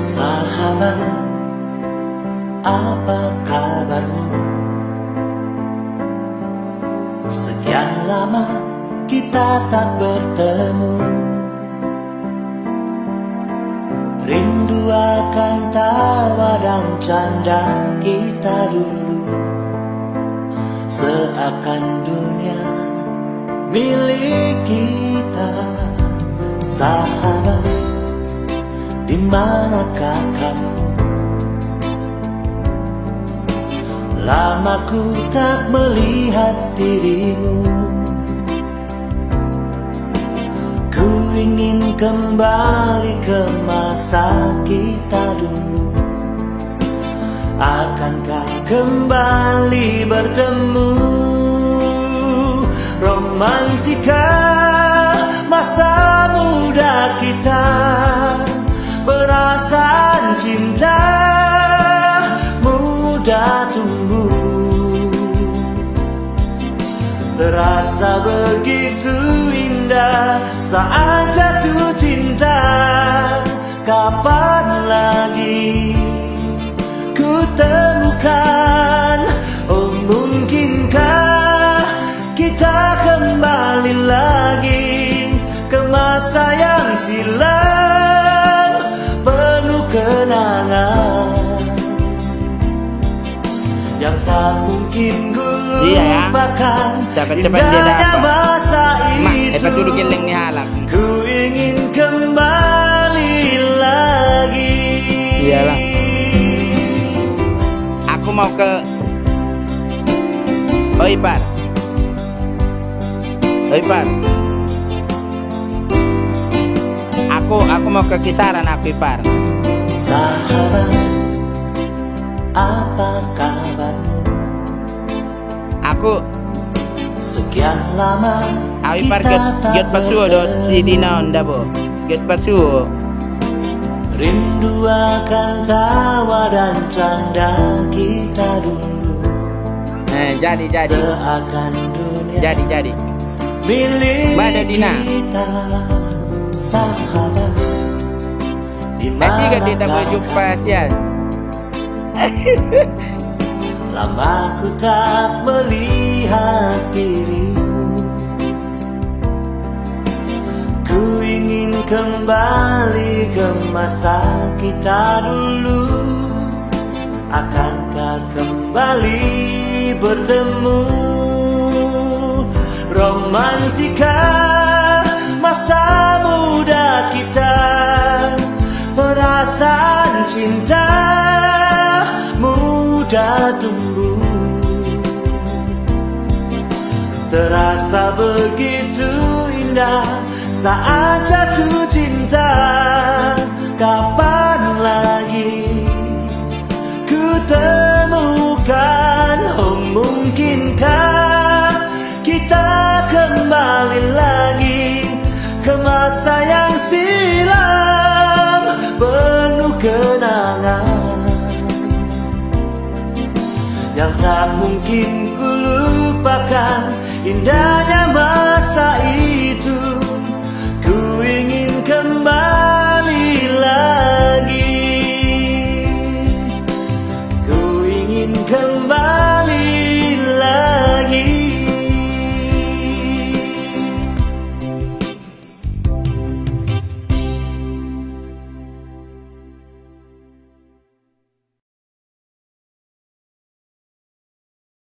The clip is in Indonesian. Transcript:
Sahabat, apa kabarmu? Sekian lama kita tak bertemu. Rindu akan tawa dan canda kita dulu. Seakan dunia milik kita. Sahabat, di manakah kamu? Lama ku tak melihat dirimu. Ku ingin kembali ke masa kita dulu. Akankah kembali bertemu? Romantika masa muda kita, perasaan cinta mudah tumbuh. Terasa begitu indah saat jatuh cinta. Kapan lagi ku temukan? Oh, mungkinkah kita kembali lagi ke masa yang silam penuh kenangan yang tak mungkin ku lupakan. Indahnya masa itu. Ku ingin kembali lagi. Iyalah. Aku mau ke Ipar. Aku mau ke kisaran aku, Ipar. Sahabat, apa kabarmu? Aku sekian lama Ipar kita tak get pasuo do si Dina onda bo. Get pasuo. Rindu akan tawa dan canda kita dulu. Jadi. Seakan dunia Jadi. milik Mbak Dina. kita. Sahabat, di Nanti mana kita berjumpa siang. lama ku tak melihat dirimu. Ku ingin kembali ke masa kita dulu. Akankah kembali bertemu? Romantika masa muda kita, perasaan cinta mudah tumbuh. Terasa begitu indah saat jatuh cinta. Kapan lagi ku temukan? Oh, mungkinkah kita kembali lagi ke masa yang silam penuh kenangan yang tak mungkin ku lupakan. Indah